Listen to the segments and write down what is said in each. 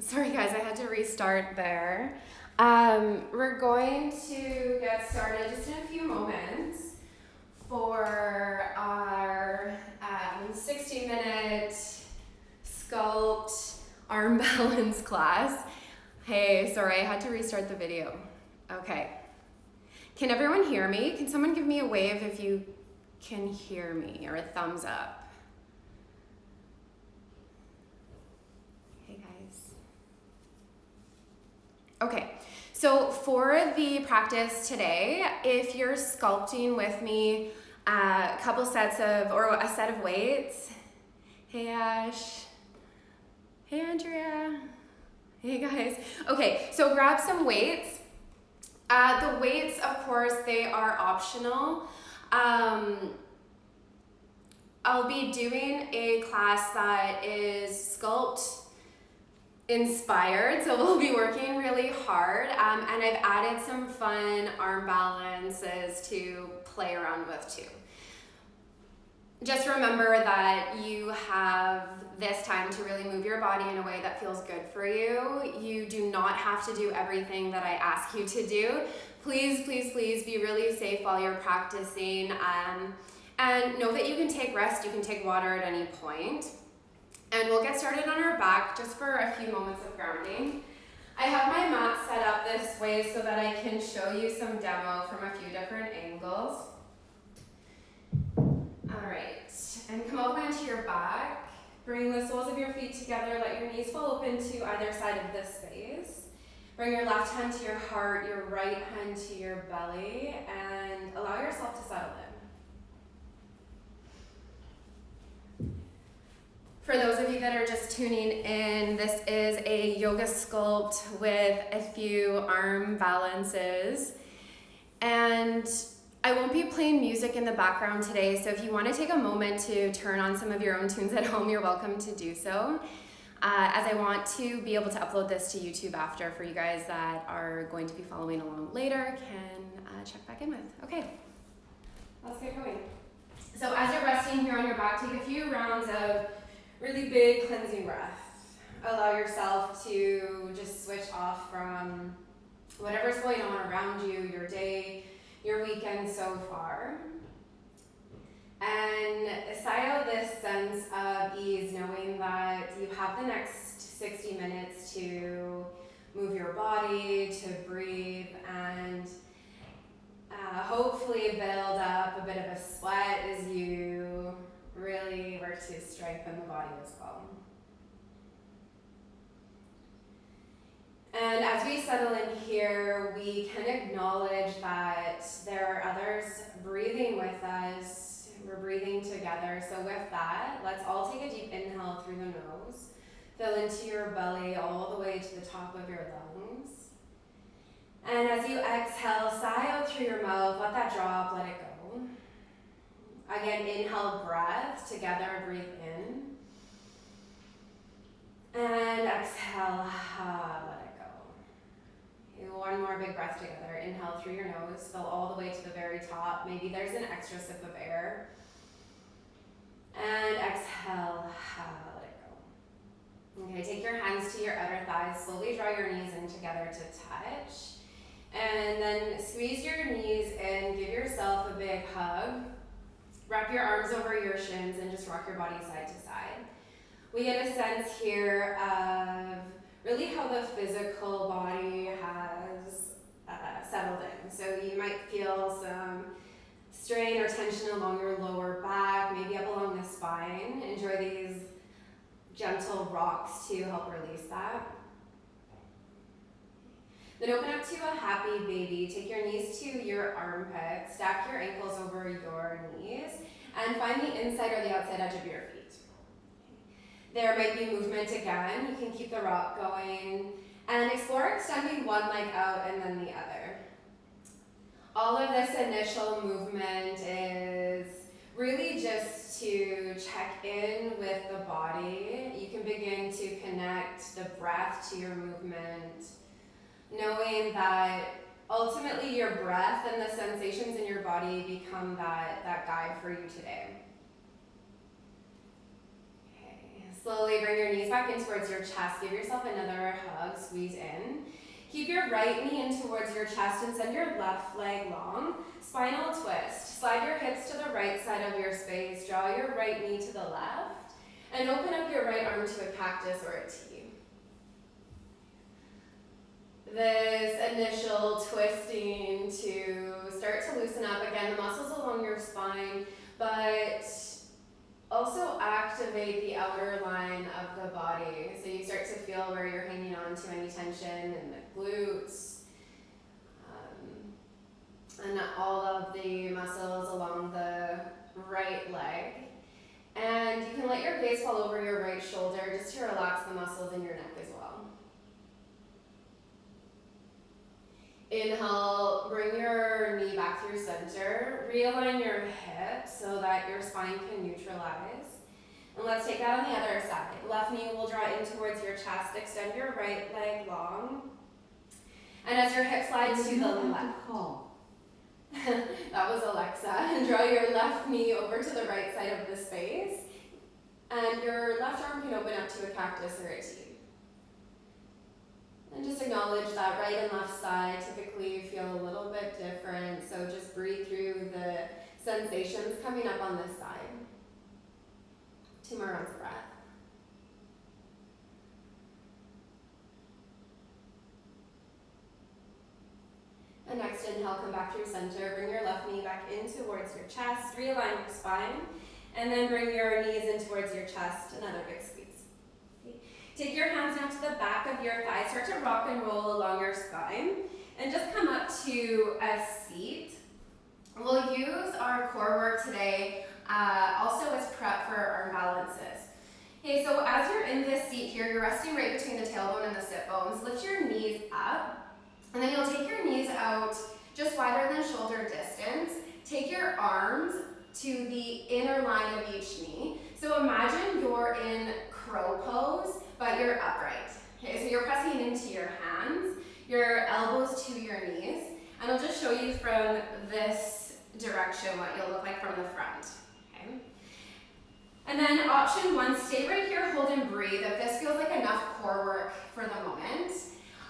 Sorry guys, I had to restart there. We're going to get started just in a few moments for our 60-minute Sculpt arm balance class. Hey, sorry, I had to restart the video. Okay. Can everyone hear me? Can someone give me a wave if you can hear me, or a thumbs up? Hey guys. Okay, so for the practice today, if you're sculpting with me, a couple sets of, or a set of weights. Hey Ash. Hey Andrea. Hey guys. Okay, so grab some weights. The weights, of course, they are optional. I'll be doing a class that is Sculpt inspired, so we'll be working really hard, and I've added some fun arm balances to play around with too. Just remember that you have this time to really move your body in a way that feels good for you. You do not have to do everything that I ask you to do. Please, please, please be really safe while you're practicing, and know that you can take rest, you can take water at any point. And we'll get started on our back just for a few moments of grounding. I have my mat set up this way so that I can show you some demo from a few different angles. All right, and come all the way onto your back. Bring the soles of your feet together, let your knees fall open to either side of the space. Bring your left hand to your heart, your right hand to your belly, and allow yourself to settle in. For those of you that are just tuning in, this is a yoga sculpt with a few arm balances. And I won't be playing music in the background today, so if you want to take a moment to turn on some of your own tunes at home, you're welcome to do so. As I want to be able to upload this to YouTube after for you guys that are going to be following along later, can check back in with. Okay, let's get going. So as you're resting here on your back, take a few rounds of really big cleansing breath. Allow yourself to just switch off from whatever's going on around you, your day, your weekend so far. And sigh out this sense of ease, knowing that you have the next 60 minutes to move your body, to breathe, and hopefully build up a bit of a sweat as you really work to strengthen the body as well. And as we settle in here, we can acknowledge that there are others breathing with us. We're breathing together. So with that, let's all take a deep inhale through the nose. Fill into your belly all the way to the top of your lungs. And as you exhale, sigh out through your mouth. Let that drop, let it go. Again, inhale, breath, together, breathe in. And exhale, let it go. One more big breath together. Inhale through your nose, fill all the way to the very top. Maybe there's an extra sip of air. And exhale, let it go. Okay, take your hands to your outer thighs. Slowly draw your knees in together to touch. And then squeeze your knees in, give yourself a big hug. Wrap your arms over your shins and just rock your body side to side. We get a sense here of really how the physical body has settled in. So you might feel some strain or tension along your lower back, maybe up along the spine. Enjoy these gentle rocks to help release that. Then open up to a happy baby. Take your knees to your armpits, stack your ankles over your knees, and find the inside or the outside edge of your feet. There might be movement again. You can keep the rock going and explore extending one leg out and then the other. All of this initial movement is really just to check in with the body. You can begin to connect the breath to your movement, knowing that ultimately your breath and the sensations in your body become that guide for you today. Okay, Slowly bring your knees back in towards your chest. Give yourself another hug, squeeze in. Keep your right knee in towards your chest and send your left leg long. Spinal twist. Slide your hips to the right side of your space. Draw your right knee to the left. And open up your right arm to a cactus or a T. This initial twisting to start to loosen up. Again, the muscles along your spine, but also activate the outer line of the body. So you start to feel where you're hanging on to any tension in the glutes, and all of the muscles along the right leg. And you can let your gaze fall over your right shoulder just to relax the muscles in your neck as well. Inhale, bring your knee back through center. Realign your hips so that your spine can neutralize. And let's take that on the other side. Left knee will draw in towards your chest. Extend your right leg long. And as your hip slides to the left. That was Alexa. And draw your left knee over to the right side of the space. And your left arm can open up to a cactus or a T. And just acknowledge that right and left side typically feel a little bit different. So just breathe through the sensations coming up on this side. 2 more rounds of breath. And next inhale, come back through center. Bring your left knee back in towards your chest. Realign your spine. And then bring your knees in towards your chest. Another big squeeze. Okay. Take your hands down to the back of your thighs. Start to rock and roll along your spine. And just come up to a seat. We'll use our core work today also as prep for arm balances. Okay, so as you're in this seat here, you're resting right between the tailbone and the sit bones. Lift your knees up. And then you'll take your knees out just wider than shoulder distance. Take your arms to the inner line of each knee. So imagine you're in crow pose, but you're upright. Okay, so you're pressing into your hands, your elbows to your knees. And I'll just show you from this direction what you'll look like from the front. Okay. And then option 1, stay right here, hold and breathe if this feels like enough core work for the moment.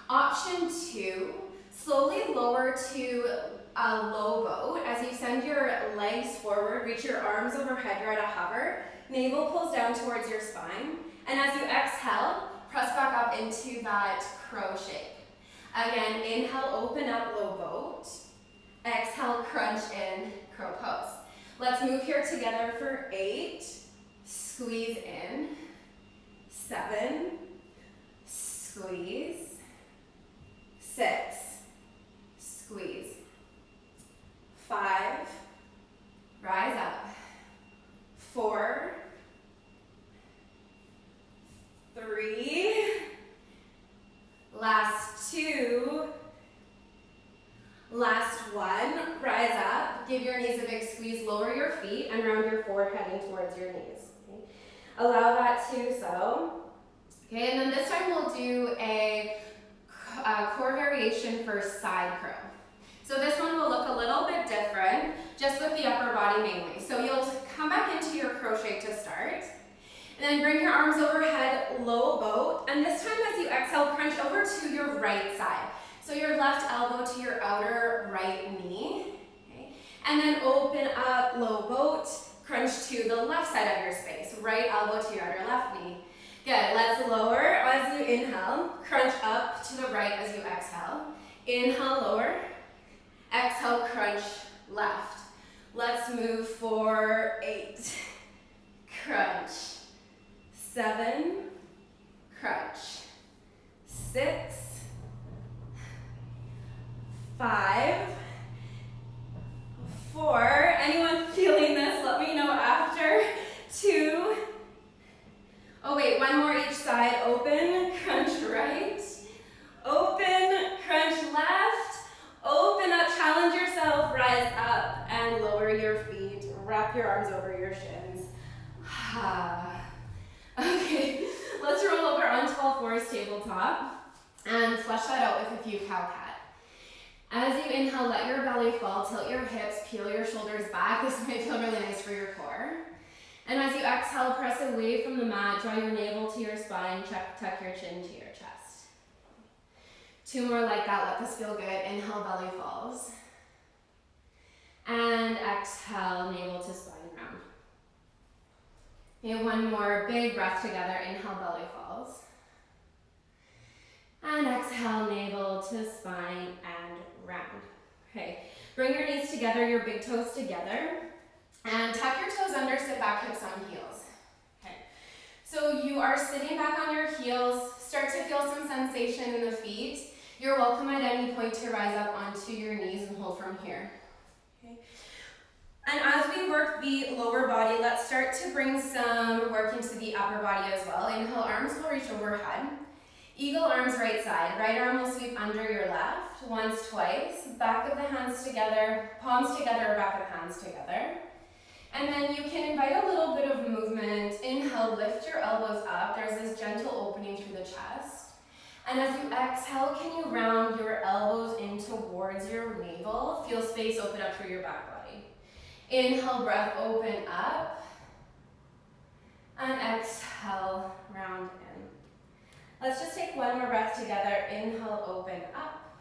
Option 2, slowly lower to a low boat as you send your legs forward, reach your arms overhead, you're at a hover, navel pulls down towards your spine, and as you exhale, press back up into that crow shape. Again, inhale, open up, low boat. Exhale, crunch in, crow pose. Let's move here together for 8, squeeze in, 7, squeeze, 6, squeeze, 5, rise up, 4, 3, last 2, last 1, rise up, give your knees a big squeeze, lower your feet and round your forward heading towards your knees. Okay. Allow that to settle. Okay, and then this time we'll do a core variation for side crow. So this one will look a little bit different, just with the upper body mainly. So you'll come back into your crow shape to start, and then bring your arms overhead, low boat, and this time as you exhale, crunch over to your right side. So your left elbow to your outer right knee, okay? And then open up, low boat, crunch to the left side of your space, right elbow to your outer left knee. Good, let's lower as you inhale, crunch up to the right as you exhale. Inhale, lower, exhale, crunch left. Let's move for 8, crunch, 7, crunch, 6, 5, 4, anyone feeling this, let me know after, 2, oh wait, 1 more each side, open, crunch right, open, crunch left, open up, challenge yourself, rise up and lower your feet, wrap your arms over your shins. Okay, let's roll over onto all fours, tabletop, and flesh that out with a few cow-cat. As you inhale, let your belly fall, tilt your hips, peel your shoulders back. This might feel really nice for your core. And as you exhale, press away from the mat, draw your navel to your spine, tuck your chin to your chest. 2 more like that, let this feel good. Inhale, belly falls. And exhale, navel to spine round. Okay, 1 more big breath together, inhale, belly falls. And exhale, navel to spine and round. Okay, bring your knees together, your big toes together. And tuck your toes under, sit back, hips on heels. Okay, so you are sitting back on your heels, start to feel some sensation in the feet. You're welcome at any point to rise up onto your knees and hold from here. Okay. And as we work the lower body, let's start to bring some work into the upper body as well. Inhale, arms will reach overhead. Eagle arms right side. Right arm will sweep under your left. Once, twice. Back of the hands together, palms together, back of the hands together. And then you can invite a little bit of movement. Inhale, lift your elbows up. There's this gentle opening through the chest. And as you exhale, can you round your elbows in towards your navel? Feel space open up through your back body. Inhale, breath, open up. And exhale, round in. Let's just take 1 more breath together. Inhale, open up.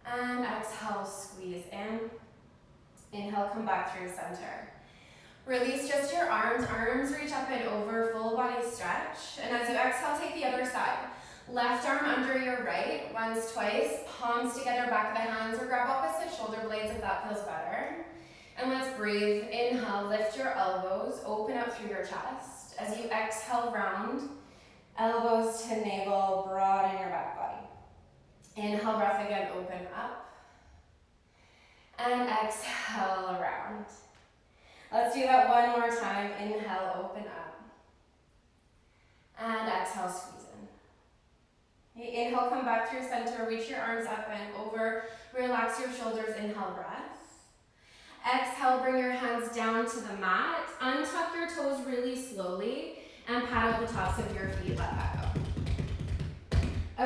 And exhale, squeeze in. Inhale, come back through center. Release just your arms. Arms reach up and over, full body stretch. And as you exhale, take the other side. Left arm under your right, once, twice. Palms together, back of the hands, or grab opposite shoulder blades if that feels better. And let's breathe. Inhale, lift your elbows, open up through your chest. As you exhale, round. Elbows to navel, broaden your back body. Inhale, breath again, open up. And exhale, around. Let's do that 1 more time. Inhale, open up. And exhale, squeeze in. Okay, inhale, come back through center. Reach your arms up and over. Relax your shoulders. Inhale, breath. Exhale, bring your hands down to the mat. Untuck your toes really slowly and paddle the tops of your feet. Let that go.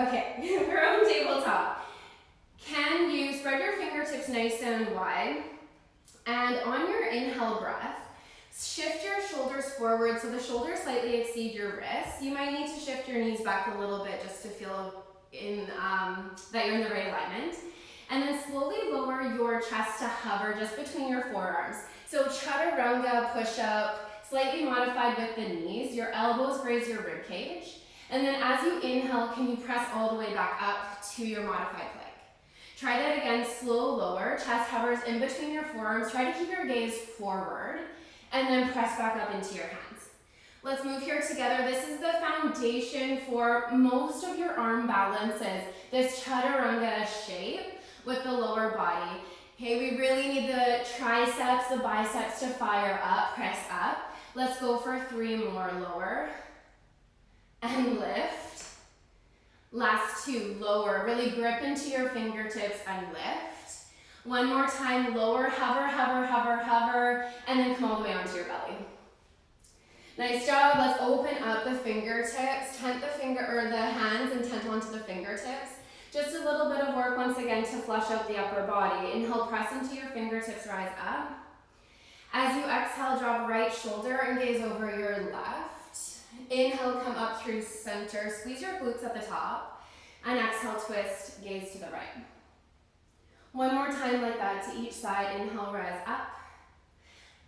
Okay, from tabletop. Can you spread your fingertips nice and wide? And on your inhale breath, shift your shoulders forward so the shoulders slightly exceed your wrists. You might need to shift your knees back a little bit just to feel that you're in the right alignment. And then slowly lower your chest to hover just between your forearms. So chaturanga push-up, slightly modified with the knees. Your elbows graze your rib cage. And then as you inhale, can you press all the way back up to your modified plank? Try that again, slow lower, chest hovers in between your forearms. Try to keep your gaze forward and then press back up into your hands. Let's move here together. This is the foundation for most of your arm balances, this chaturanga shape with the lower body. Okay, we really need the triceps, the biceps to fire up, press up. Let's go for 3 more, lower and lift. Last 2, lower, really grip into your fingertips and lift. 1 more time, lower, hover, hover, hover, hover, and then come all the way onto your belly. Nice job, let's open up the fingertips, tent the hands and tent onto the fingertips. Just a little bit of work once again to flush out the upper body. Inhale, press into your fingertips, rise up. As you exhale, drop right shoulder and gaze over your left. Inhale, come up through center, squeeze your glutes at the top, and exhale, twist, gaze to the right. 1 more time like that to each side. Inhale, rise up.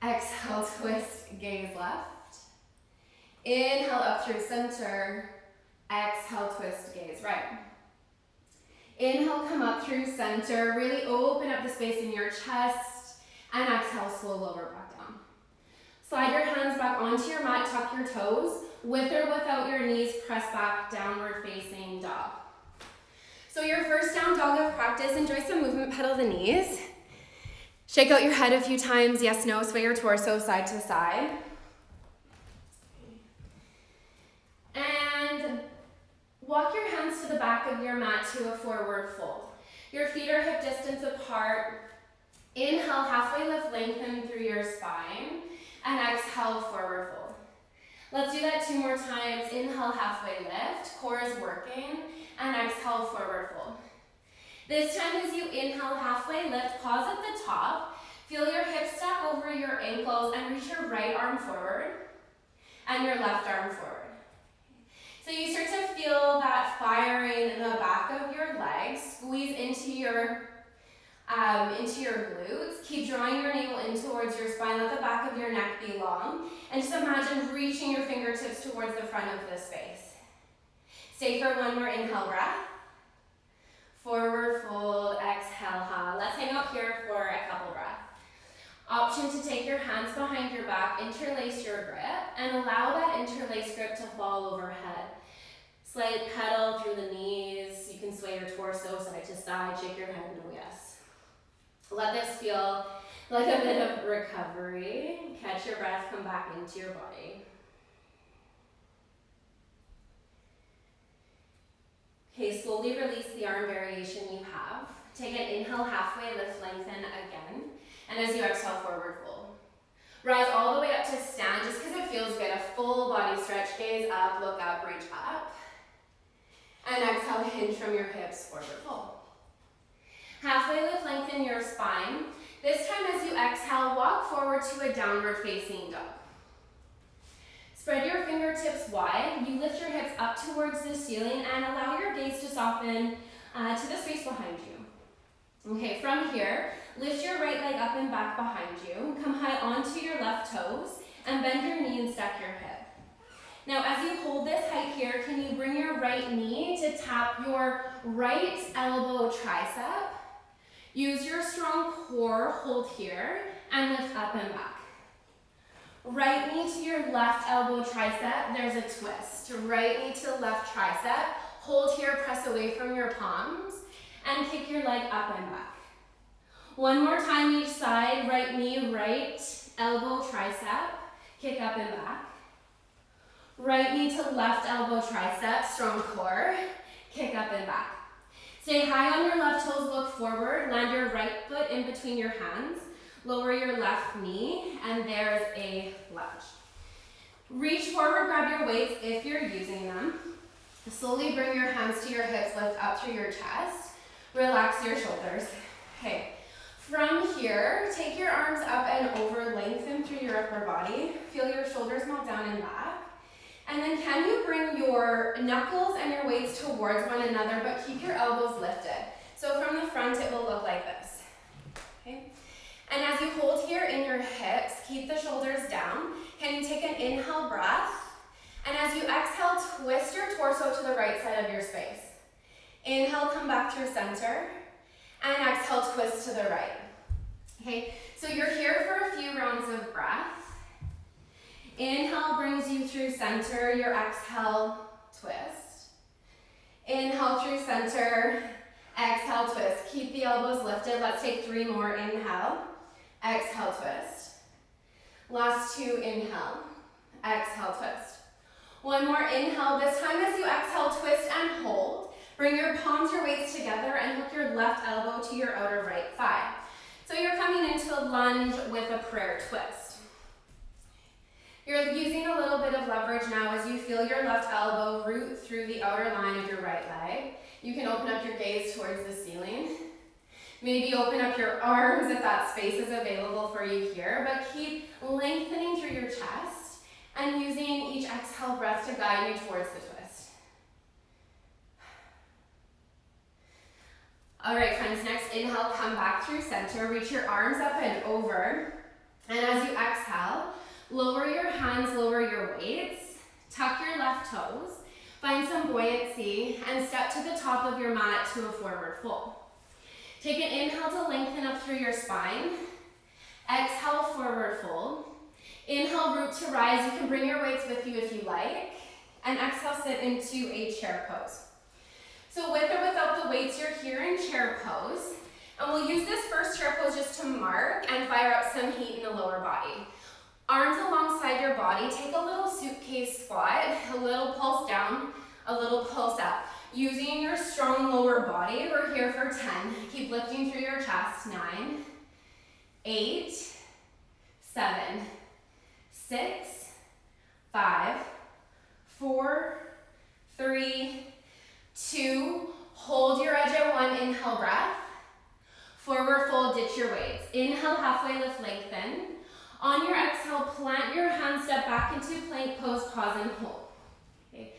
Exhale, twist, gaze left. Inhale, up through center. Exhale, twist, gaze right. Inhale, come up through center, really open up the space in your chest, and exhale, slow lower back down. Slide your hands back onto your mat, tuck your toes. With or without your knees, press back, downward facing dog. So your first down dog of practice, enjoy some movement, pedal the knees. Shake out your head a few times, yes, no, sway your torso side to side. And walk your hands to the back of your mat to a forward fold. Your feet are hip distance apart. Inhale, halfway lift, lengthen through your spine. And exhale, forward fold. Let's do that 2 more times. Inhale, halfway lift, core is working, and exhale, forward fold. This time as you inhale, halfway lift, pause at the top, Feel your hips stack over your ankles and reach your right arm forward and your left arm forward. So you start to feel that firing in the back of your legs, squeeze into your glutes. Keep drawing your navel in towards your spine. Let the back of your neck be long. And just imagine reaching your fingertips towards the front of the space. Stay for one more inhale breath. Forward fold, exhale, ha. Let's hang out here for a couple breaths. Option to take your hands behind your back, interlace your grip, and allow that interlaced grip to fall overhead. Slight pedal through the knees. You can sway your torso side to side, shake your head, no yes. Let this feel like a bit of recovery. Catch your breath, come back into your body. Okay, slowly release the arm variation you have. Take an inhale halfway, lift, lengthen again. And as you exhale, forward fold. Rise all the way up to stand just because it feels good. A full body stretch, gaze up, look up, reach up. And exhale, hinge from your hips, forward fold. Halfway lift, lengthen your spine. This time as you exhale, walk forward to a downward facing dog. Spread your fingertips wide. You lift your hips up towards the ceiling and allow your gaze to soften to the space behind you. Okay, from here, lift your right leg up and back behind you. Come high onto your left toes and bend your knee and stack your hip. Now, as you hold this height here, can you bring your right knee to tap your right elbow tricep? Use your strong core, hold here, and lift up and back. Right knee to your left elbow tricep, there's a twist. Right knee to left tricep, hold here, press away from your palms, and kick your leg up and back. One more time each side, right knee, right elbow tricep, kick up and back. Right knee to left elbow tricep, strong core, kick up and back. Stay high on your left toes, look forward, land your right foot in between your hands, lower your left knee, and there's a lunge. Reach forward, grab your weights if you're using them. Slowly bring your hands to your hips, lift up through your chest, relax your shoulders. Okay, from here, take your arms up and over, lengthen through your upper body, feel your shoulders melt down and back. And then can you bring your knuckles and your weights towards one another, but keep your elbows lifted. So from the front, it will look like this. Okay? And as you hold here in your hips, keep the shoulders down. Can you take an inhale breath? And as you exhale, twist your torso to the right side of your space. Inhale, come back through center. And exhale, twist to the right. Okay, so you're here for a few rounds of breath. Inhale brings you through center, your exhale, twist. Inhale through center, exhale, twist. Keep the elbows lifted. Let's take 3 more. Inhale, exhale, twist. Last 2, inhale, exhale, twist. 1 more inhale. This time as you exhale, twist and hold. Bring your palms, your weights together and hook your left elbow to your outer right thigh. So you're coming into a lunge with a prayer twist. You're using a little bit of leverage now as you feel your left elbow root through the outer line of your right leg. You can open up your gaze towards the ceiling. Maybe open up your arms if that space is available for you here, but keep lengthening through your chest and using each exhale breath to guide you towards the twist. All right, friends, next inhale, come back through center, reach your arms up and over, and as you exhale, lower your hands, lower your weights, tuck your left toes, find some buoyancy, and step to the top of your mat to a forward fold. Take an inhale to lengthen up through your spine. Exhale, forward fold. Inhale, root to rise. You can bring your weights with you if you like. And exhale, sit into a chair pose. So with or without the weights, you're here in chair pose. And we'll use this first chair pose just to mark and fire up some heat in the lower body. Arms alongside your body, take a little suitcase squat, a little pulse down, a little pulse up. Using your strong lower body, we're here for 10. Keep lifting through your chest. 9, 8, 7, 6, 5, 4, 3, 2. Hold your edge at 1, inhale breath. Forward fold, ditch your weights. Inhale, halfway lift, lengthen. On your exhale, plant your hands, step back into plank pose, pause and hold. Okay.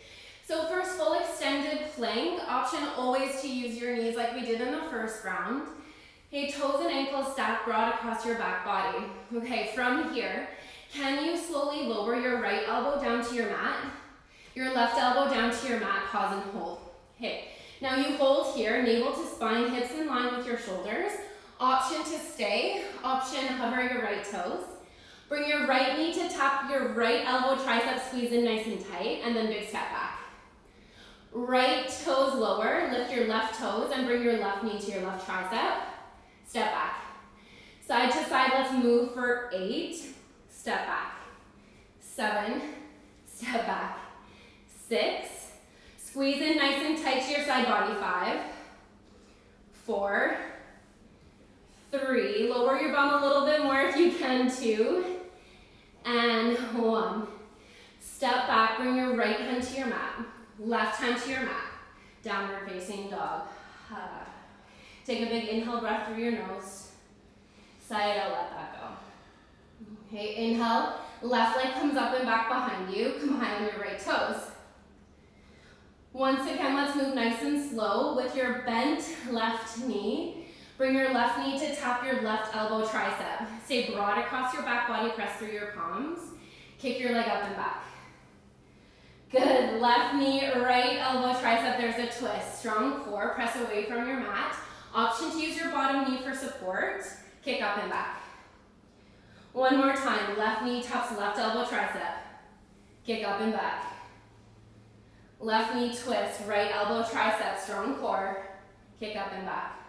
So first, full extended plank. Option always to use your knees like we did in the first round. Okay, toes and ankles stack broad across your back body. Okay, from here, can you slowly lower your right elbow down to your mat? Your left elbow down to your mat, pause and hold. Okay, now you hold here, navel to spine, hips in line with your shoulders. Option to stay, option hover your right toes. Bring your right knee to tap your right elbow, tricep squeeze in nice and tight, and then big step back. Right toes lower, lift your left toes and bring your left knee to your left tricep. Step back. Side to side, let's move for 8. Step back. 7. Step back. 6. Squeeze in nice and tight to your side body. 5. 4. 3. Lower your bum a little bit more if you can. 2. And 1. Step back, bring your right hand to your mat. Left hand to your mat. Downward facing dog. Take a big inhale breath through your nose. Sigh it out, let that go. Okay, inhale, left leg comes up and back behind you. Come high on your right toes. Once again, let's move nice and slow with your bent left knee. Bring your left knee to tap your left elbow tricep. Stay broad across your back body, press through your palms. Kick your leg up and back. Good, left knee, right elbow tricep, there's a twist. Strong core, press away from your mat. Option to use your bottom knee for support. Kick up and back. One more time, left knee taps left elbow tricep. Kick up and back. Left knee twist, right elbow tricep, strong core. Kick up and back.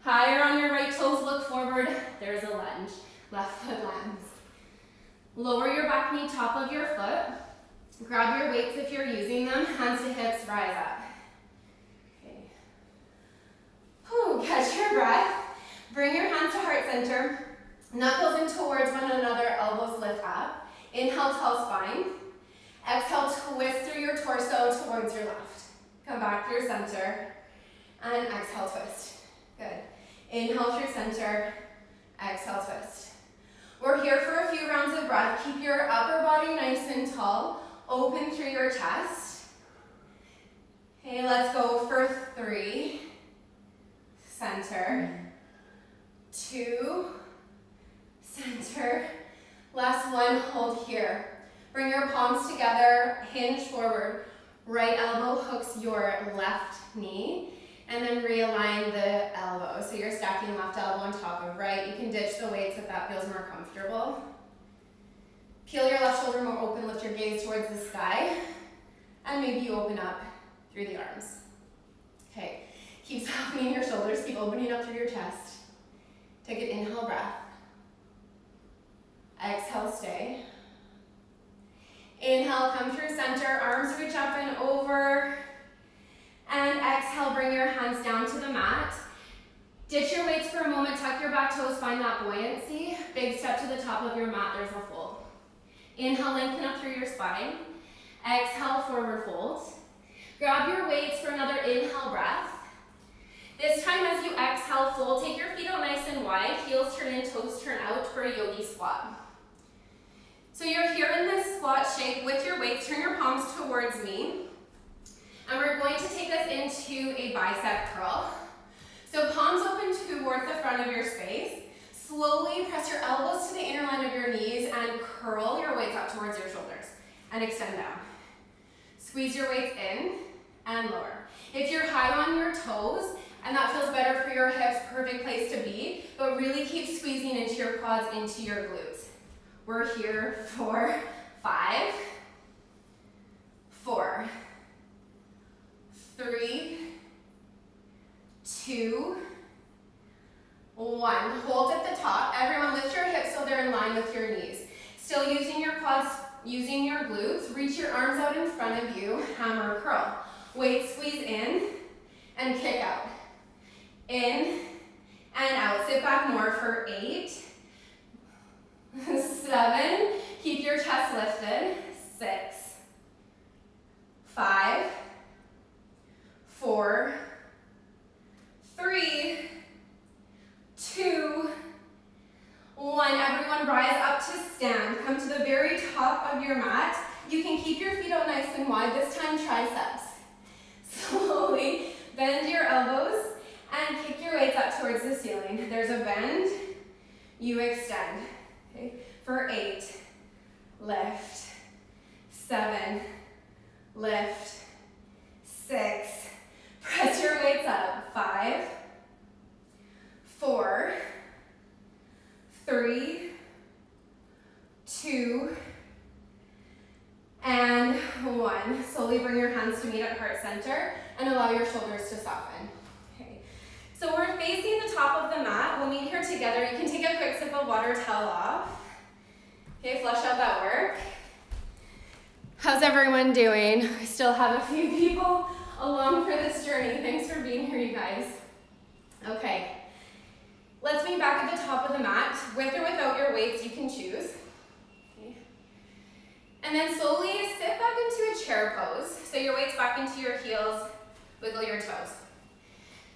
Higher on your right toes, look forward. There's a lunge. Left foot lands. Lower your back knee, top of your foot. Grab your weights if you're using them. Hands to hips, rise up. Okay. Whew, catch your breath. Bring your hands to heart center. Knuckles in towards one another, elbows lift up. Inhale, tall spine. Exhale, twist through your torso towards your left. Come back through center. And exhale, twist. Good. Inhale through center. Exhale, twist. We're here for a few rounds of breath. Keep your upper body nice and tall. Open through your chest. Okay, let's go for 3. Center. 2. Center. Last one, hold here. Bring your palms together, hinge forward. Right elbow hooks your left knee. And then realign the elbow. So you're stacking left elbow on top of right. You can ditch the weights if that feels more comfortable. Peel your left shoulder more open, lift your gaze towards the sky. And maybe you open up through the arms. Okay, keep softening your shoulders, keep opening up through your chest. Take an inhale breath. Exhale, stay. Inhale, come through center, arms reach up and over. And exhale, bring your hands down to the mat. Ditch your weights for a moment, tuck your back toes, find that buoyancy. Big step to the top of your mat, there's a fold. Inhale, lengthen up through your spine. Exhale, forward fold. Grab your weights for another inhale breath. This time as you exhale, fold, take your feet out nice and wide, heels turn in, toes turn out for a yogi squat. So you're here in this squat shape with your weights, turn your palms towards me. And we're going to take us into a bicep curl. So palms open towards the front of your space. Slowly press your elbows to the inner line of your knees and curl your weights up towards your shoulders. And extend down. Squeeze your weights in and lower. If you're high on your toes, and that feels better for your hips, perfect place to be, but really keep squeezing into your quads, into your glutes. We're here for 5, 4, 3, 2, 1. Hold at the top. Everyone lift your hips so they're in line with your knees. Still using your quads, using your glutes. Reach your arms out in front of you. Hammer curl. Weight squeeze in and kick out. In and out. Sit back more for 8, 7. Keep your chest lifted. 6, 5, 4, 3, 2, triceps. Slowly bend your elbows and kick your weights up towards the ceiling. There's a bend, you extend. Okay? For 8, lift, 7, lift, 6, press your weights up. 5, 4, 3, 2, and 1. Slowly bring your hands to meet at heart center and allow your shoulders to soften. Okay. So we're facing the top of the mat. We'll meet here together. You can take a quick sip of water, towel off. Okay, flush out that work. How's everyone doing? I still have a few people along for this journey. Thanks for being here, you guys. Okay, let's meet back at the top of the mat. With or without your weights, you can choose. Okay. And then slowly sit back into a chair pose. So your weight's back into your heels, wiggle your toes.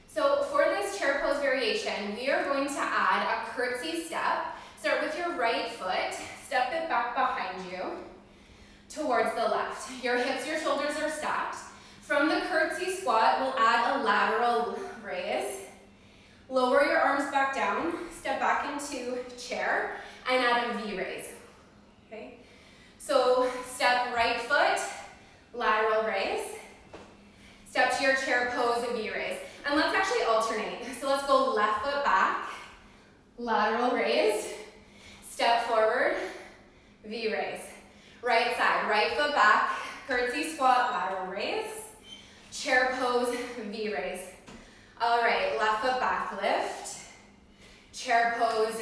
So for this chair pose variation, we are going to add a curtsy step. Start with your right foot, step it back behind you towards the left. Your hips, your shoulders are stacked. From the curtsy squat, we'll add a lateral raise. Lower your arms back down, step back into chair, and add a V raise. Okay? So step right foot, lateral raise. Step to your chair pose, V raise. And let's actually alternate. So let's go left foot back, lateral raise. Step forward, V raise. Right side, right foot back, curtsy squat, lateral raise. Chair pose, V raise. All right, left foot back, lift. Chair pose,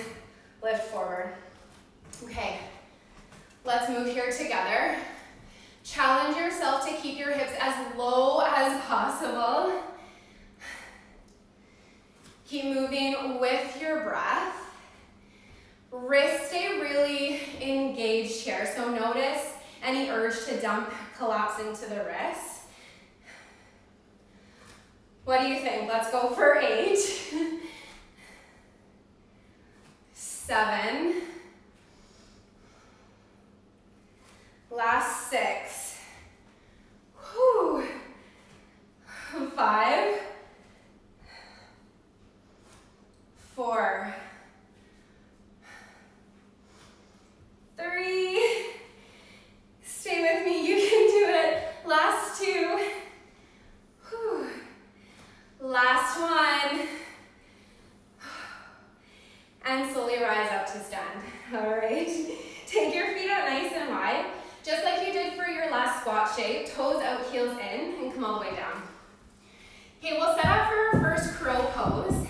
lift forward. Okay, let's move here together. Challenge yourself to keep your hips as low as possible. Keep moving with your breath. Wrists stay really engaged here, so notice any urge to dump, collapse into the wrist. What do you think? Let's go for 8, 7, last 6, 5, 4, 3, stay with me, you can do it. Last 2, last 1, and slowly rise up to stand. All right, take your feet out nice and wide, just like you did for your last squat shape, toes out, heels in, and come all the way down. Okay, we'll set up for our first crow pose.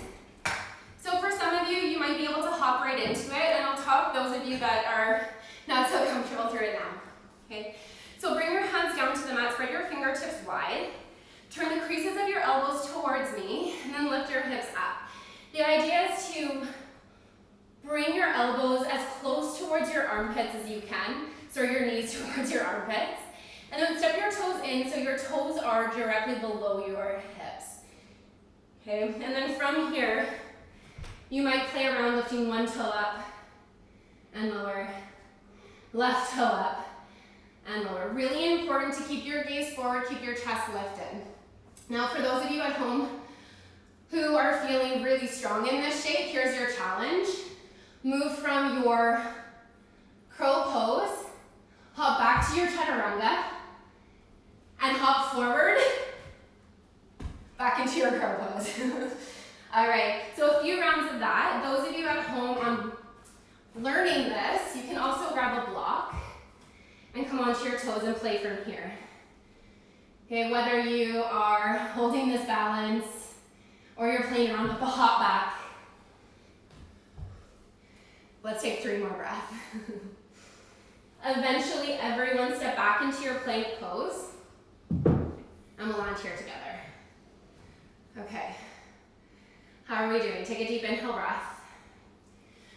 So for some of you, you might be able to hop right into it, and I'll talk those of you that are not so comfortable through it now. Okay, so bring your hands down to the mat, spread your fingertips wide, turn the creases of your elbows towards me, and then lift your hips up. The idea is to bring your elbows as close towards your armpits as you can, so your knees towards your armpits, and then step your toes in so your toes are directly below your hips. Okay, and then from here, you might play around lifting one toe up and lower, left toe up and lower. Really important to keep your gaze forward, keep your chest lifted. Now for those of you at home who are feeling really strong in this shape, here's your challenge. Move from your crow pose, hop back to your chaturanga, and hop forward, back into your crow pose. All right, so a few rounds of that. Those of you at home learning this, you can also grab a block and come onto your toes and play from here. Okay, whether you are holding this balance or you're playing around with the hop back. Let's take 3 more breaths. Eventually, everyone step back into your plank pose, and we'll land here together. Okay. How are we doing? Take a deep inhale breath.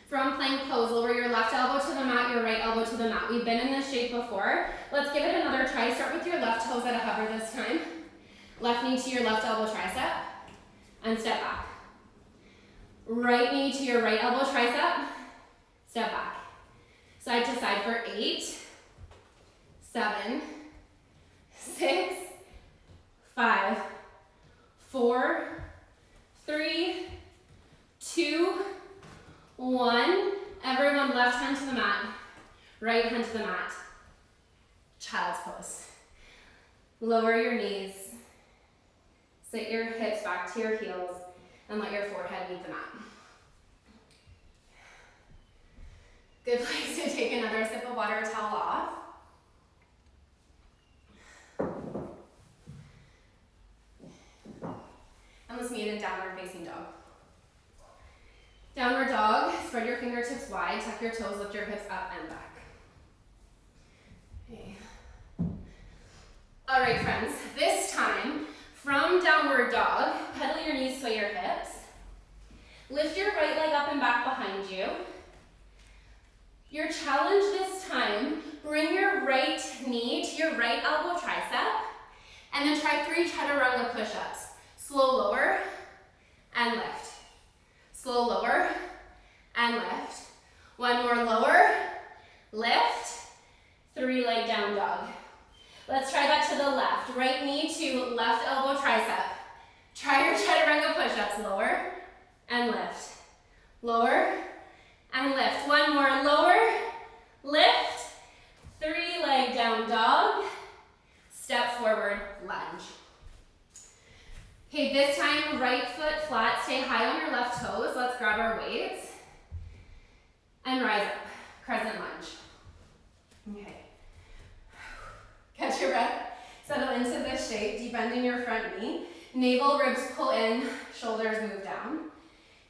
From plank pose, lower your left elbow to the mat, your right elbow to the mat. We've been in this shape before. Let's give it another try. Start with your left toes at a hover this time. Left knee to your left elbow tricep, and step back. Right knee to your right elbow tricep, step back. Side to side for 8, 7, 6, Lower your knees. Sit your hips back to your heels and let your forehead meet the mat. Good place to take another sip of water, towel off. And let's meet in downward facing dog. Downward dog, spread your fingertips wide, tuck your toes, lift your hips up and back. Okay. All right, friends, this time, from downward dog, pedal your knees, sway your hips. Lift your right leg up and back behind you. Your challenge this time, bring your right knee to your right elbow tricep, and then try 3 chaturanga push-ups. Slow lower and lift. Slow lower and lift. 1 more lower, lift, 3 leg down dog. Let's try that to the left. Right knee to left elbow tricep. Try your chaturanga push-ups. Lower and lift. Lower and lift. 1 more, lower, lift, 3 leg down dog, step forward, lunge. Okay, this time, right foot flat, stay high on your left toes. Let's grab our weights and rise up, crescent lunge. Okay. Catch your breath, settle into this shape, deep bend in your front knee, navel, ribs pull in, shoulders move down.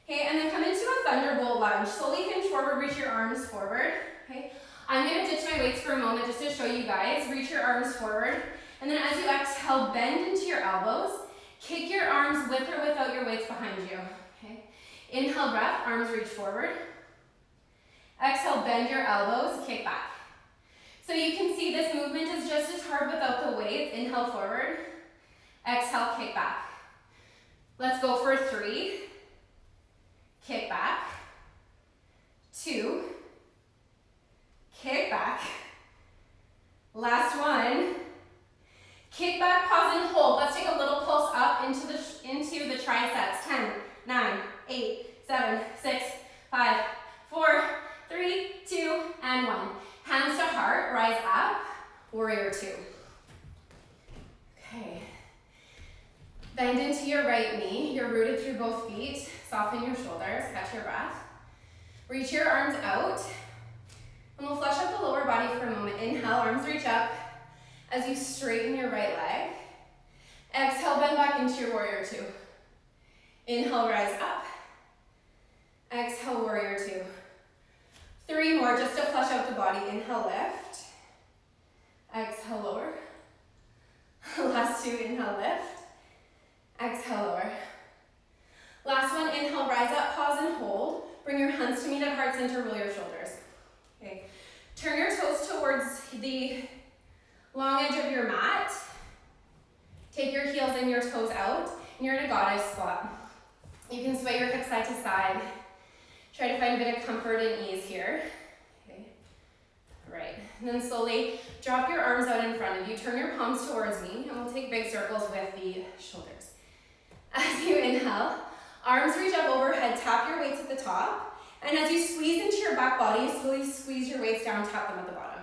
Okay, and then come into a thunderbolt lunge. Slowly hinge forward, reach your arms forward. Okay, I'm gonna ditch my weights for a moment just to show you guys. Reach your arms forward, and then as you exhale, bend into your elbows. Kick your arms with or without your weights behind you. Okay, inhale breath, arms reach forward. Exhale, bend your elbows, kick back. So you can see this movement is just as hard without the weights. Inhale forward, exhale, kick back. Let's go for 3. Kick back, 2, kick back, last 1, kick back, pause and hold. Let's take a little pulse up into the triceps. 10, 9, 8, 7, 6, 5, 4, 3, 2, and 1. Hands to heart, rise up, warrior 2. Okay. Bend into your right knee. You're rooted through both feet. Soften your shoulders, catch your breath. Reach your arms out, and we'll flush out the lower body for a moment. Inhale, arms reach up as you straighten your right leg. Exhale, bend back into your warrior 2. Inhale, rise up. Exhale, warrior 2. 3 more just to flush out the body. Inhale, lift. Exhale, lower. Last 2, inhale, lift. Exhale, lower. Last one, inhale, rise up, pause and hold. Bring your hands to meet at heart center, roll your shoulders. Okay. Turn your toes towards the long edge of your mat. Take your heels and your toes out, and you're in a goddess squat. You can sway your hips side to side. Try to find a bit of comfort and ease here. Okay. All right, and then slowly drop your arms out in front of you. Turn your palms towards me, and we'll take big circles with the shoulders. As you inhale, arms reach up overhead, tap your weights at the top, and as you squeeze into your back body, slowly squeeze your weights down, tap them at the bottom.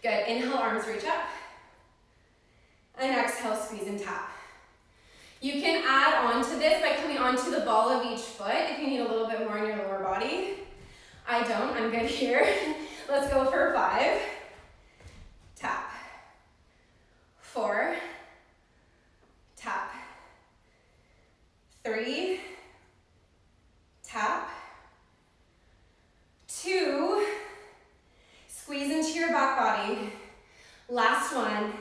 Good, inhale, arms reach up, and exhale, squeeze and tap. You can add on to this by coming onto the ball of each foot if you need a little bit more in your lower body. I don't, I'm good here. Let's go for 5. Tap. 4. Tap. 3. Tap. 2. Squeeze into your back body. Last one.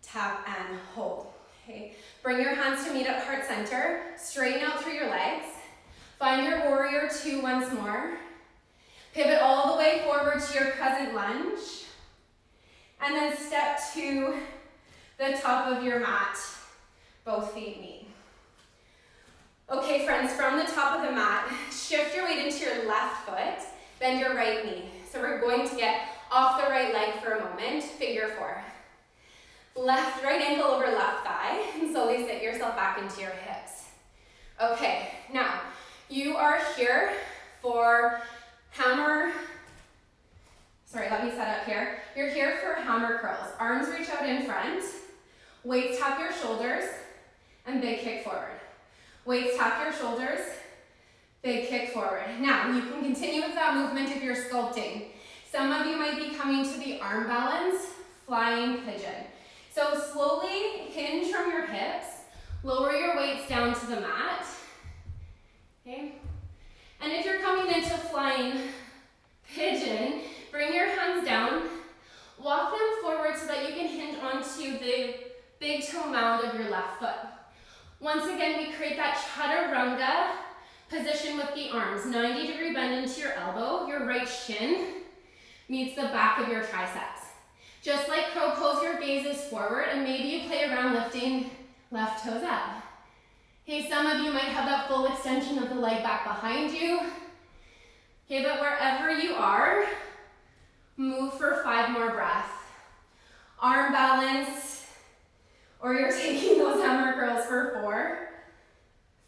Tap and hold. Okay. Bring your hands to meet at heart center. Straighten out through your legs. Find your warrior 2 once more. Pivot all the way forward to your crescent lunge. And then step to the top of your mat. Both feet meet. Okay, friends, from the top of the mat, shift your weight into your left foot. Bend your right knee. So we're going to get off the right leg for a moment. Figure 4. Left, right ankle over left thigh, and slowly sit yourself back into your hips. Okay, now, you are here for hammer Sorry, let me set up here. You're here for hammer curls. Arms reach out in front. Weights tap your shoulders and big kick forward. Weights tap your shoulders, big kick forward. Now, you can continue with that movement if you're sculpting. Some of you might be coming to the arm balance, flying pigeon. So slowly hinge from your hips, lower your weights down to the mat. Okay? And if you're coming into flying pigeon, bring your hands down, walk them forward so that you can hinge onto the big toe mound of your left foot. Once again, we create that chaturanga position with the arms. 90-degree bend into your elbow. Your right shin meets the back of your triceps. Just like crow pose, your gaze is forward, and maybe you play around lifting left toes up. Okay, some of you might have that full extension of the leg back behind you. Okay, but wherever you are, move for 5 more breaths. Arm balance, or you're taking those hammer curls for 4,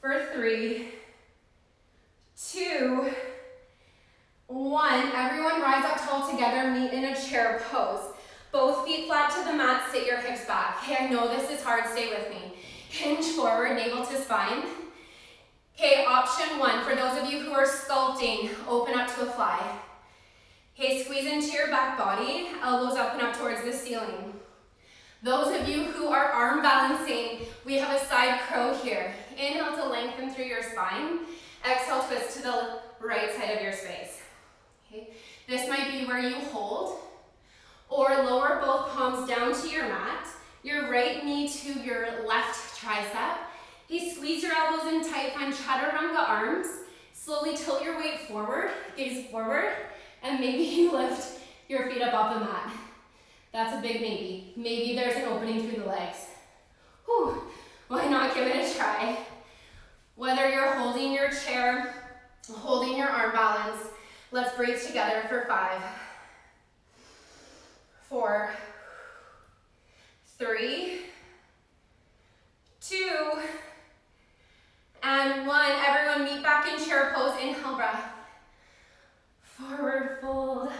for 3, 2, 1. Everyone rise up tall together, meet in a chair pose. Both feet flat to the mat, sit your hips back. Okay, I know this is hard, stay with me. Hinge forward, navel to spine. Okay, option 1, for those of you who are sculpting, open up to a fly. Okay, squeeze into your back body, elbows up and up towards the ceiling. Those of you who are arm balancing, we have a side crow here. Inhale to lengthen through your spine. Exhale, twist to the right side of your space. Okay, this might be where you hold, or lower both palms down to your mat, your right knee to your left tricep. Okay, squeeze your elbows in tight, find chaturanga arms. Slowly tilt your weight forward, gaze forward, and maybe you lift your feet up off the mat. That's a big maybe. Maybe there's an opening through the legs. Whew, why not give it a try? Whether you're holding your chair, holding your arm balance, let's breathe together for 5, 4, 3, 2, and 1. Everyone meet back in chair pose. Inhale, breath. Forward fold.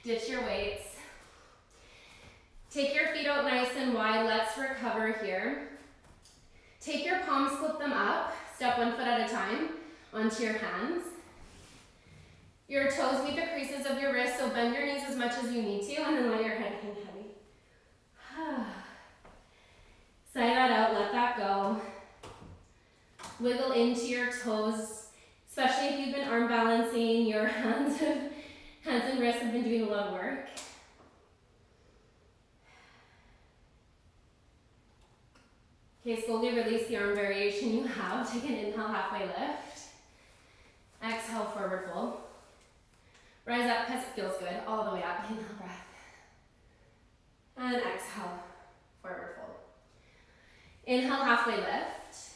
Ditch your weights. Take your feet out nice and wide. Let's recover here. Take your palms, flip them up. Step 1 foot at a time onto your hands. Your toes meet the creases of your wrists, so bend your knees as much as you need to, and then let your head hang heavy. Sigh that out, let that go. Wiggle into your toes, especially if you've been arm balancing, your hands and wrists have been doing a lot of work. Okay, slowly release the arm variation you have. Take an inhale, halfway lift. Exhale, forward fold. Rise up because it feels good, all the way up. Inhale, breath. And exhale, forward fold. Inhale, halfway lift.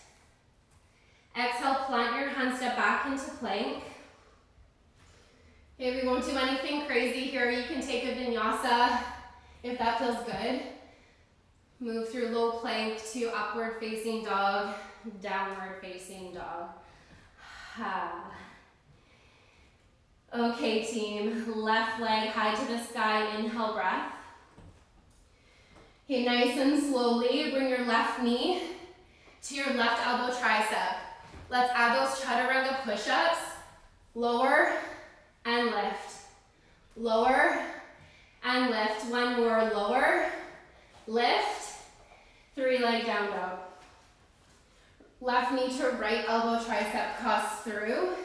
Exhale, plant your hands, step back into plank. Okay, we won't do anything crazy here. You can take a vinyasa if that feels good. Move through low plank to upward facing dog, downward facing dog. Okay, team, left leg high to the sky, inhale, breath. Okay, nice and slowly, bring your left knee to your left elbow tricep. Let's add those chaturanga push-ups. Lower and lift. Lower and lift. 1 more, lower, lift. 3 leg down dog. Left knee to right elbow tricep cross through.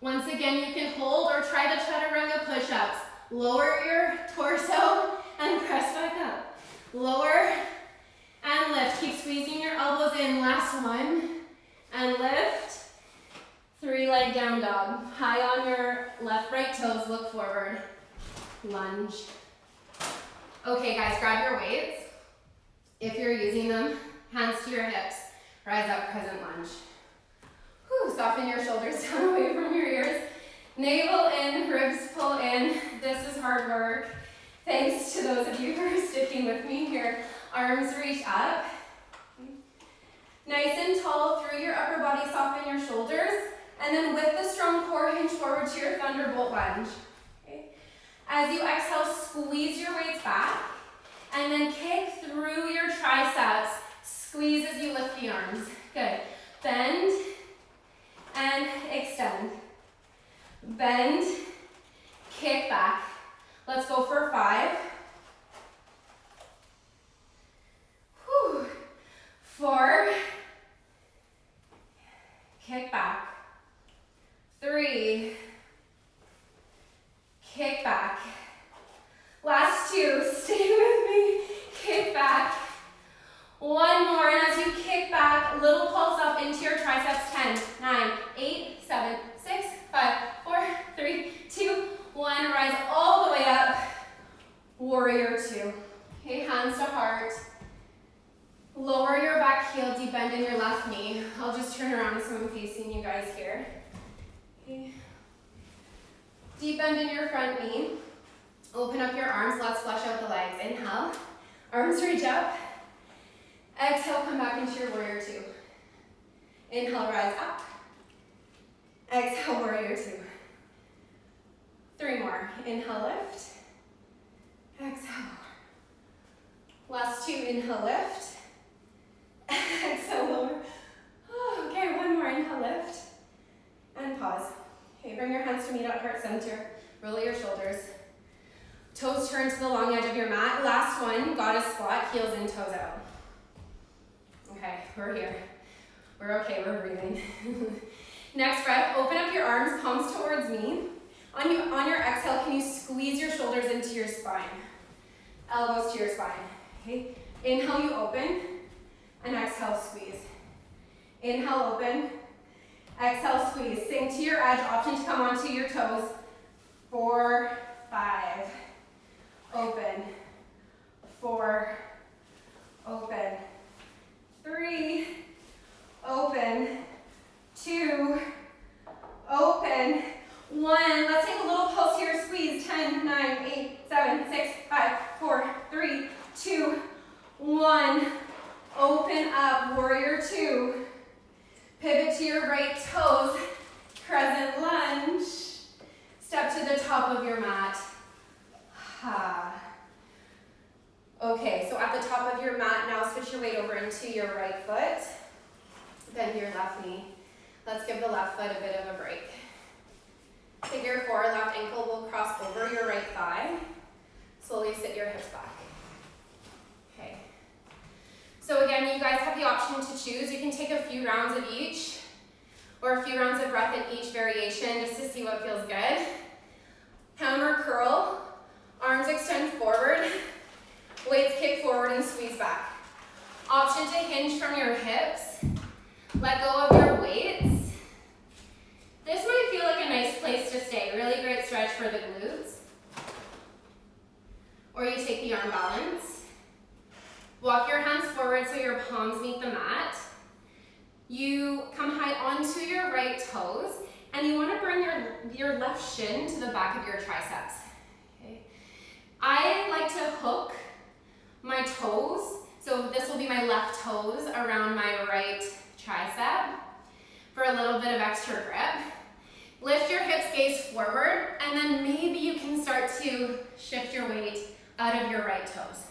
Once again, you can hold or try the chaturanga push-ups. Lower your torso and press back up. Lower and lift. Keep squeezing your elbows in. Last one. And lift. 3 leg down dog. High on your left, right toes. Look forward. Lunge. Okay, guys, grab your weights. If you're using them, hands to your hips. Rise up, crescent lunge. Whew, soften your shoulders down away from your ears. Navel in, ribs pull in. This is hard work. Thanks to those of you who are sticking with me here. Arms reach up. Nice and tall through your upper body, soften your shoulders. And then with the strong core, hinge forward to your thunderbolt lunge. Okay. As you exhale, squeeze your weights back, and then kick through your triceps. Squeeze as you lift the arms. Good. Bend and extend. Bend, kick back. Let's go for 5. 4, kick back. 3, kick back. Last 2, stay with me. Kick back. 1 more, and as you kick back, little pulse up into your triceps. 10, 9, 8, 7, 6, 5, 4, 3, 2, 1. Rise all the way up. Warrior 2. Okay, hands to heart. Lower your back heel, deep bend in your left knee. I'll just turn around so I'm facing you guys here. Okay. Deep bend in your front knee. Open up your arms, let's flush out the legs. Inhale, arms reach up. Exhale, come back into your warrior 2. Inhale, rise up. Exhale, warrior 2. 3 more. Inhale, lift. Exhale. Last 2, inhale, lift. Exhale, lower. Oh, okay, 1 more. Inhale, lift. And pause. Okay, bring your hands to meet at heart center. Roll your shoulders. Toes turn to the long edge of your mat. Last one, goddess squat, heels in, toes out. Okay, we're here. We're okay, we're breathing. Next breath, open up your arms, palms towards me. On your exhale, can you squeeze your shoulders into your spine? Elbows to your spine. Okay, inhale, you open, and exhale, squeeze. Inhale, open, exhale, squeeze. Sink to your edge, option to come onto your toes. 4, 5, open. 4, open. 3, open. 2, open. 1, let's take a little pulse here, squeeze. 10, 9, 8, 7, 6, 5, 4, 3, 2, 1. Open up, warrior 2. Pivot to your right toes, crescent lunge. Step to the top of your mat. Okay, so at the top of your mat, now switch your weight over into your right foot. Bend your left knee. Let's give the left foot a bit of a break. Figure 4, left ankle will cross over your right thigh. Slowly sit your hips back. Okay. So again, you guys have the option to choose. You can take a few rounds of each, or a few rounds of breath in each variation, just to see what feels good. Hammer curl, arms extend forward, weights kick forward and squeeze back. Option to hinge from your hips, let go of your weights. This might feel like a nice place to stay. Really great stretch for the glutes. Or you take the arm balance. Walk your hands forward so your palms meet the mat. You come high onto your right toes, and you want to bring your left shin to the back of your triceps. Okay. I like to hook my toes, so this will be my left toes around my right tricep for a little bit of extra grip. Lift your hips, gaze forward, and then maybe you can start to shift your weight out of your right toes.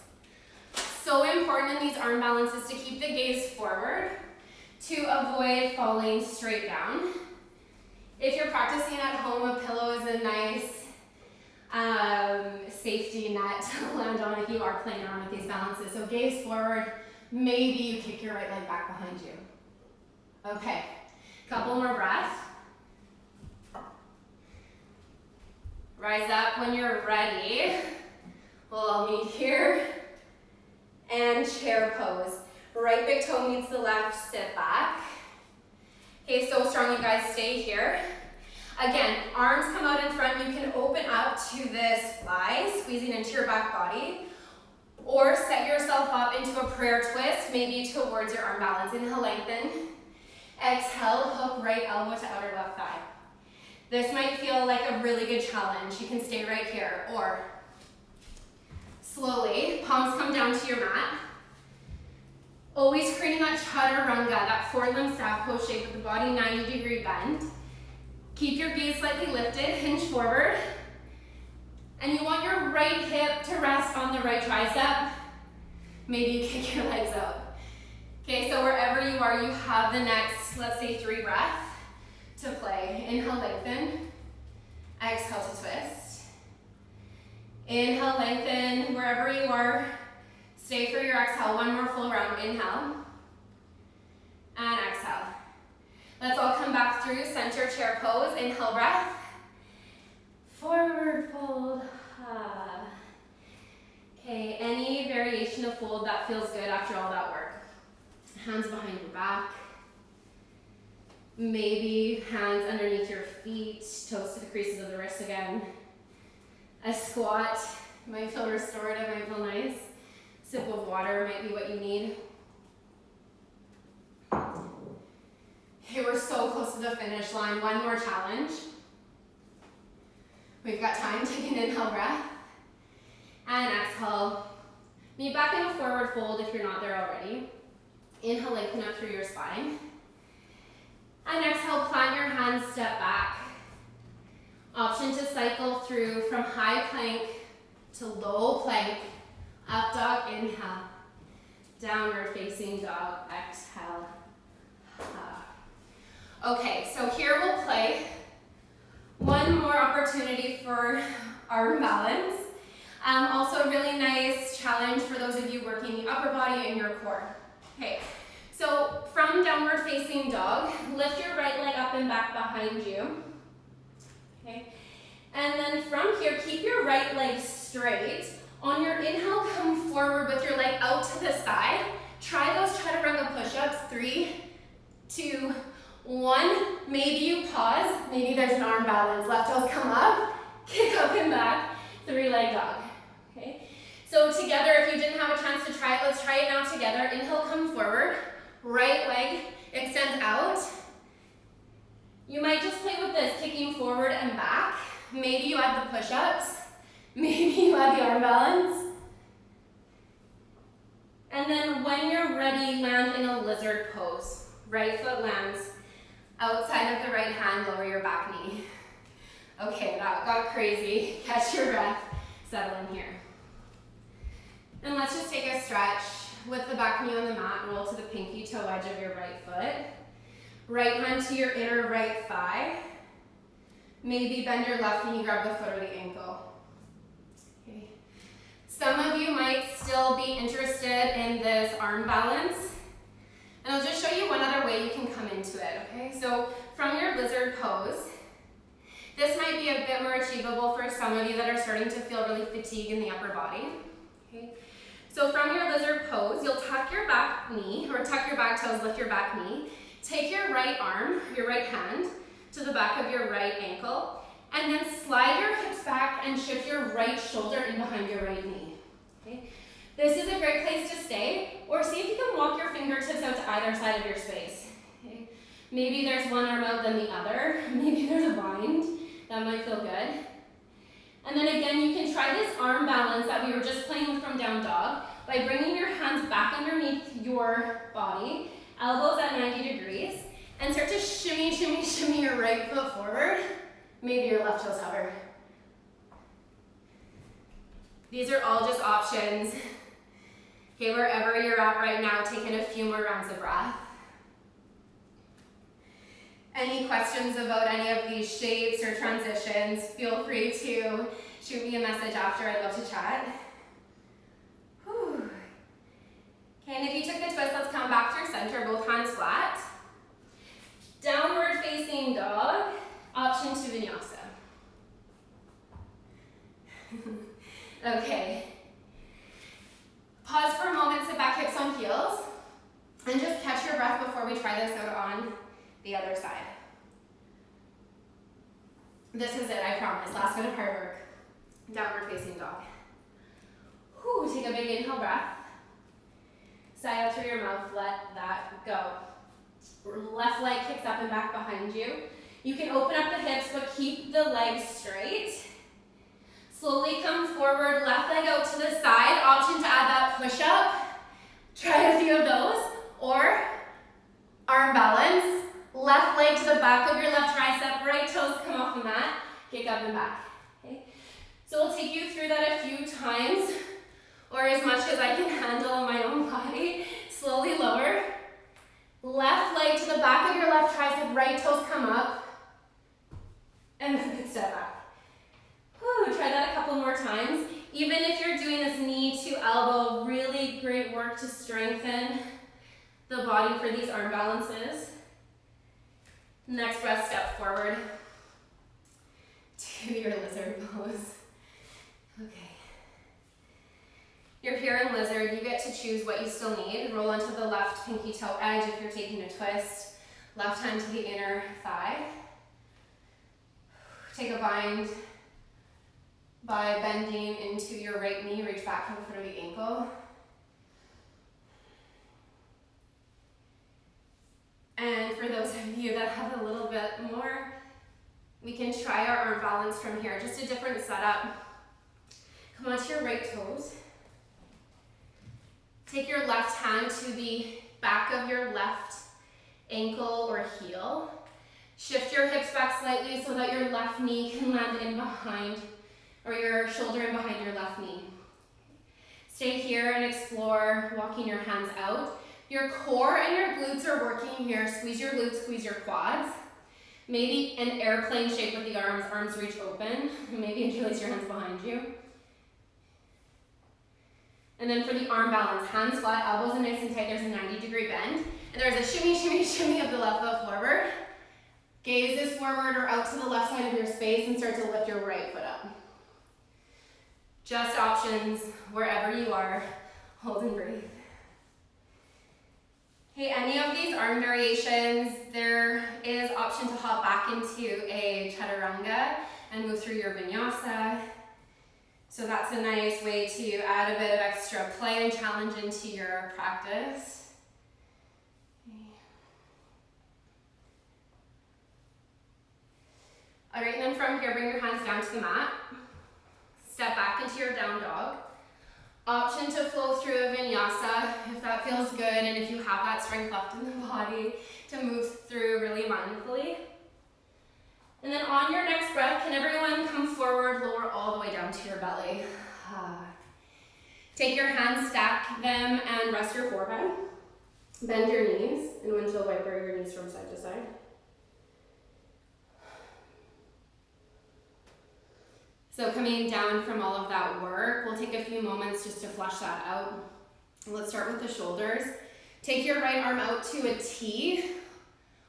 So important in these arm balances to keep the gaze forward to avoid falling straight down. If you're practicing at home, a pillow is a nice safety net to land on if you are playing around with these balances. So gaze forward, maybe you kick your right leg back behind you. Okay, couple more breaths. Rise up when you're ready. We'll all meet here. And chair pose. Right big toe meets the left, sit back. Okay, so strong, you guys stay here. Again, arms come out in front. You can open up to this fly, squeezing into your back body. Or set yourself up into a prayer twist, maybe towards your arm balance. Inhale, lengthen. Exhale, hook right elbow to outer left thigh. This might feel like a really good challenge. You can stay right here. Or slowly, palms come down to your mat. Always creating that chaturanga, that forward limb staff pose shape with the body 90-degree bend. Keep your gaze slightly lifted, hinge forward. And you want your right hip to rest on the right tricep. Maybe you kick your legs out. Okay, so wherever you are, you have the next, let's say 3 breaths to play. Inhale, lengthen. Exhale to twist. Inhale, lengthen. Wherever you are, stay for your exhale. One more full round. Inhale. And exhale. Let's all come back through center chair pose. Inhale, breath. Forward fold. Okay, any variation of fold that feels good after all that work. Hands behind your back. Maybe hands underneath your feet, toes to the creases of the wrists again. A squat might feel restorative, might feel nice. Sip of water might be what you need. Okay, we're so close to the finish line. One more challenge. We've got time. Take an inhale breath. And exhale. Meet back in a forward fold if you're not there already. Inhale, lengthen up through your spine. And exhale, plant your hands, step back. Option to cycle through from high plank to low plank. Up dog, inhale. Downward facing dog, exhale. Okay, so here we'll play one more opportunity for arm balance. Also a really nice challenge for those of you working the upper body and your core. Okay, so from downward facing dog, lift your right leg up and back behind you. Okay, and then from here, keep your right leg straight. On your inhale, come forward with your leg out to the side. Try to run the push-ups. 3, 2, 1. Maybe you pause. Maybe there's an arm balance. Left toes come up, kick up and back. 3-leg dog. Okay. So together, if you didn't have a chance to try it, let's try it now together. Inhale, come forward. Right leg extends out. You might just play with this, kicking forward and back. Maybe you add the push-ups. Maybe you add the arm balance. And then when you're ready, land in a lizard pose. Right foot lands outside of the right hand, lower your back knee. Okay, that got crazy. Catch your breath, settle in here. And let's just take a stretch with the back knee on the mat, roll to the pinky toe edge of your right foot. Right hand to your inner right thigh. Maybe bend your left knee, grab the foot or the ankle. Okay. Some of you might still be interested in this arm balance. And I'll just show you one other way you can come into it, okay? So from your lizard pose, this might be a bit more achievable for some of you that are starting to feel really fatigued in the upper body, okay? So from your lizard pose, you'll tuck your back knee, or tuck your back toes, lift your back knee. Take your right arm, your right hand, to the back of your right ankle, and then slide your hips back and shift your right shoulder in behind your right knee, okay? This is a great place to stay, or see if you can walk your fingertips out to either side of your space. Okay? Maybe there's one arm out than the other. Maybe there's a bind. That might feel good. And then again, you can try this arm balance that we were just playing with from down dog by bringing your hands back underneath your body, elbows at 90 degrees, and start to shimmy, shimmy, shimmy your right foot forward. Maybe your left toes hover. These are all just options. Okay, wherever you're at right now, take in a few more rounds of breath. Any questions about any of these shapes or transitions, feel free to shoot me a message after. I'd love to chat. Whew. Okay, and if you took the twist, let's come back through center, both hands flat. Downward facing dog, option to vinyasa. Okay. Pause for a moment, sit back, hips on heels, and just catch your breath before we try this out on the other side. This is it, I promise. Last bit of hard work. Downward facing dog. Whew, take a big inhale breath. Sigh out through your mouth, let that go. Left leg kicks up and back behind you. You can open up the hips, but keep the legs straight. Slowly come forward, left leg out to the side. Option to add that push-up. Try a few of those. Or arm balance. Left leg to the back of your left tricep. Right toes come off the mat. Kick up and back. Okay. So we'll take you great work to strengthen the body for these arm balances. Next breath, step forward to your lizard pose. Okay. You're here in lizard. You get to choose what you still need. Roll onto the left pinky toe edge if you're taking a twist. Left hand to the inner thigh. Take a bind by bending into your right knee. Reach back from the foot of the ankle. And for those of you that have a little bit more, we can try our arm balance from here. Just a different setup. Come onto your right toes. Take your left hand to the back of your left ankle or heel. Shift your hips back slightly so that your left knee can land in behind, or your shoulder in behind your left knee. Stay here and explore walking your hands out. Your core and your glutes are working here. Squeeze your glutes, squeeze your quads. Maybe an airplane shape with the arms reach open. Maybe interlace your hands behind you. And then for the arm balance, hands flat, elbows in nice and tight. There's a 90-degree bend. And there's a shimmy, shimmy, shimmy of the left foot forward. Gaze is forward or out to the left side of your space and start to lift your right foot up. Just options wherever you are. Hold and breathe. Hey, any of these arm variations, there is option to hop back into a chaturanga and move through your vinyasa. So that's a nice way to add a bit of extra play and challenge into your practice. All right, and then from here, bring your hands down to the mat. Step back into your down dog. Option to flow through a vinyasa if that feels good and if you have that strength left in the body to move through really mindfully. And then on your next breath, can everyone come forward, lower all the way down to your belly. Take your hands, stack them, and rest your forehead. Bend your knees and windshield wiper your knees from side to side. So coming down from all of that work, we'll take a few moments just to flush that out. Let's start with the shoulders. Take your right arm out to a T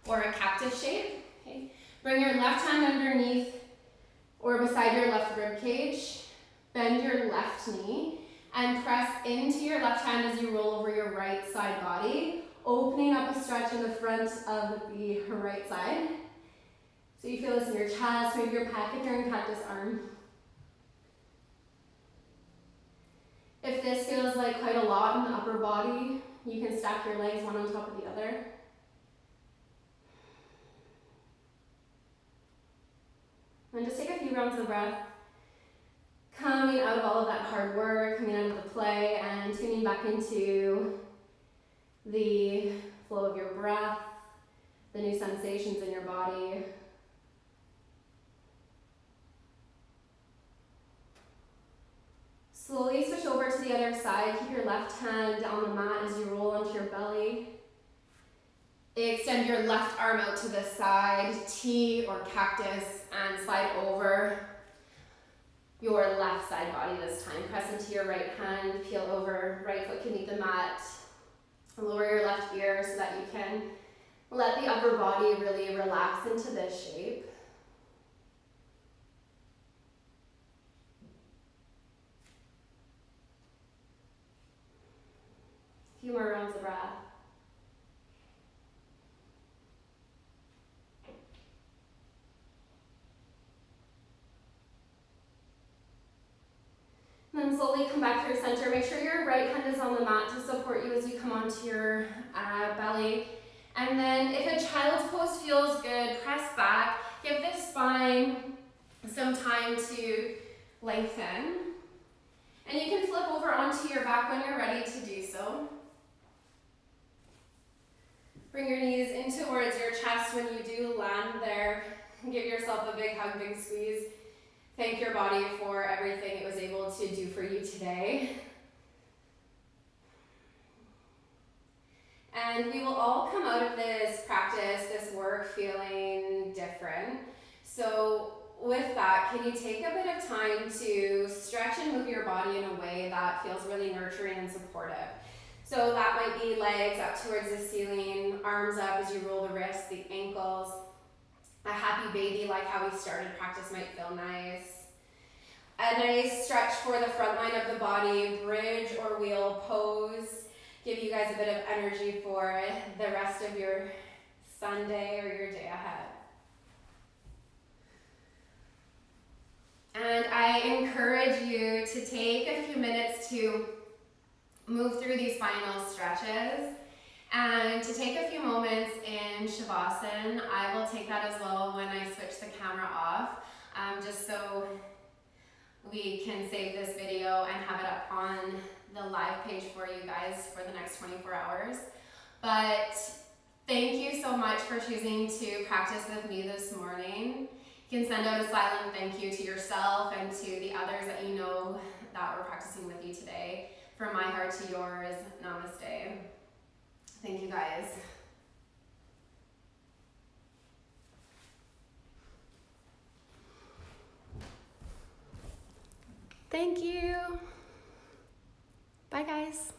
or a cactus shape. Okay. Bring your left hand underneath or beside your left rib cage. Bend your left knee and press into your left hand as you roll over your right side body, opening up a stretch in the front of the right side. So you feel this in your chest, maybe your pec if you're in cactus arm. If this feels like quite a lot in the upper body, you can stack your legs one on top of the other. And just take a few rounds of breath, coming out of all of that hard work, coming out of the play, and tuning back into the flow of your breath, the new sensations in your body. Slowly switch over to the other side. Keep your left hand on the mat as you roll onto your belly. Extend your left arm out to the side, T or cactus, and slide over your left side body this time. Press into your right hand, peel over, right foot can meet the mat. Lower your left ear so that you can let the upper body really relax into this shape. A few more rounds of breath. And then slowly come back through center. Make sure your right hand is on the mat to support you as you come onto your belly. And then if a child's pose feels good, press back. Give the spine some time to lengthen. And you can flip over onto your back when you're ready to do so. Bring your knees in towards your chest when you do land there. Give yourself a big hug, big squeeze. Thank your body for everything it was able to do for you today. And we will all come out of this practice, this work, feeling different. So with that, can you take a bit of time to stretch and move your body in a way that feels really nurturing and supportive? So that might be legs up towards the ceiling, arms up as you roll the wrists, the ankles. A happy baby, like how we started practice, might feel nice. A nice stretch for the front line of the body, bridge or wheel pose. Give you guys a bit of energy for the rest of your Sunday or your day ahead. And I encourage you to take a few minutes to move through these final stretches and to take a few moments in Shavasana. I will take that as well when I switch the camera off, just so we can save this video and have it up on the live page for you guys for the next 24 hours. But thank you so much for choosing to practice with me this morning. You can send out a silent thank you to yourself and to the others that you know that were practicing with you today. From my heart to yours, namaste. Thank you guys. Thank you. Bye guys.